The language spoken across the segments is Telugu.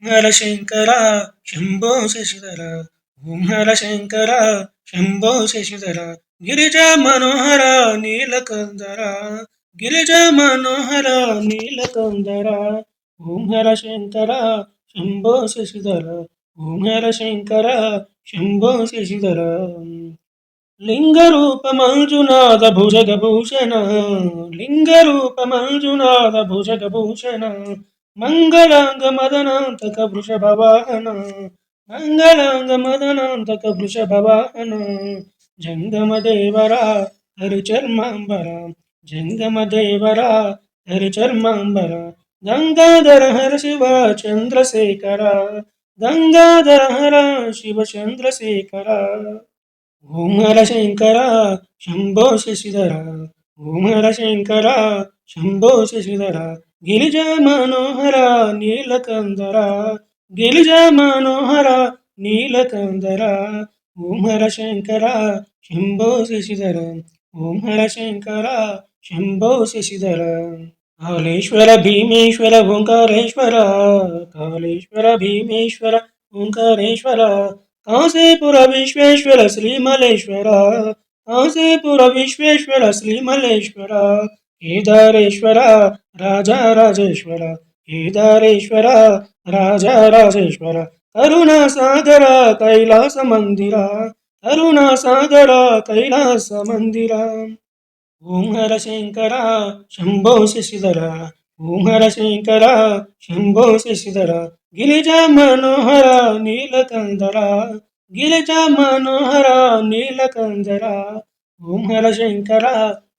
హర శంకర శంభో శశిధర ఓం హర శంకర శంభో శశిధర గిరిజా మనోహర నీలకందర గిరిజా మనోహర నీలకందర ఓం హర శంకర శంభో శశిధర ఓం హర శంకర శంభో శశిధర లింగరూపమంజునాథ భుజగభూషణ లింగరూపమంజునాథ భుజగభూషణ మంగళాంగ మదనాంతక వృషభవాహన మంగళాంగ మదనాంతక వృషభవాహన జంగమదేవర హరిచర్మాంబర జంగమదేవర హరిచర్మాంబర గంగాధర హర శివ చంద్రశేఖర గంగాధర హర శివ చంద్రశేఖర ఓం హర శంకర శంభో శశిధర ఓం హర శంకర శంభో శశిధర గిరిజా మనోహర నీలకందర గిరిజా మనోహర నీలకందర ఓం హర శంకర శంభో శశిధర ఓం హర శంకర శంభో శశిధర కాళేశ్వర భీమేశ్వర ఓంకారేశ్వర కాళేశ్వర భీమేశ్వర ఓంకారేశ్వర కాశీపుర విశ్వేశ్వర శ్రీమలేశ్వర కాశీపుర విశ్వేశ్వర శ్రీమలేశ్వర కేదారేశ్వర రాజరాజేశ్వర కేదారేశ్వర రాజరాజేశ్వర కరుణా సాగర కైలాస మందిర కరుణా సాగర కైలాస మందిర ఓం హర శంకర శంభో శశిధర ఓం హర శంకర శంభో శశిధర గిరిజా మనోహర నీలకందర గిరిజా మనోహర నీలకందర ఓం హర శంకర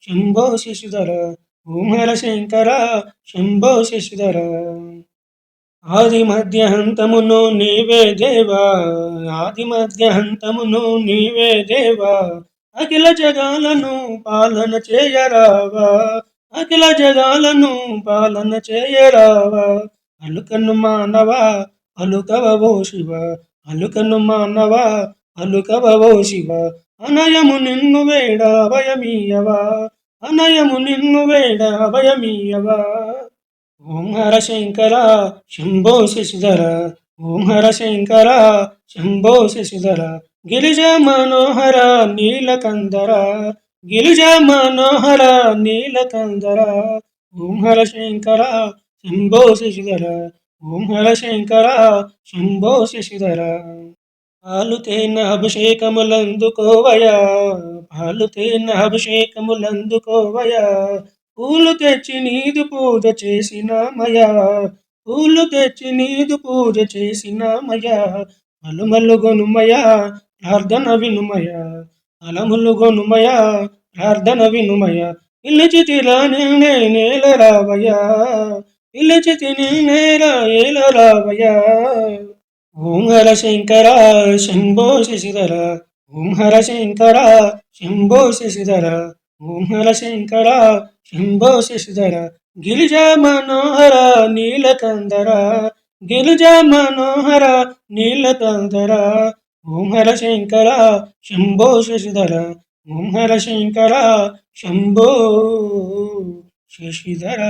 శంభో శశిధర ఓం హర శంకర శంభో శశిధర ఆది మధ్యంతమును నీవే దేవా ఆది మధ్యంతమును నీవే దేవా అఖిల జగాలను పాలన చేయరావా అఖిల జగాలను పాలన చేయరావా అలుకను మానవ అలుకవో శివ అలుకను మానవ అలుకవో శివ అనయము నిన్ను వేడ అభయమీయవా అనయము నిన్ను వేడ అభయమీయవా ఓం హర శంకర శంభో శశిధర ఓం హర శంకర శంభో శశిధర గిరిజా మనోహర నీలకందర గిరిజా మనోహర నీలకందర ఓం హర శంకర శంభో శశిధర ఓం హర శంకర శంభో శశిధర పాలుతేన అభిషేకములందుకోవయా పాలుతేన అభిషేకములందుకోవయా పూలు తెచ్చి నీదు పూజ చేసినామయా పూలు తెచ్చి నీదు పూజ చేసినామయా అలుమలుగొనుమయా ప్రార్థన వినుమయ అలములుగొనుమయ ప్రార్థన వినుమయ పిలిచితిరా నిన్నే నేల రావయ్యా పిలిచితి నిన్నేరా ఏల రావయ్యా ఓం హర శంకర శంభో శశిధర ఓం హర శంకర శంభో శశిధర ఓం హర శంకర శంభో శశిధర గిరిజా మనోహర నీలకందర గిరిజా మనోహర నీలకందర ఓం హర శంకర శంభో శశిధర ఓం హర శంకర శంభో శశిధర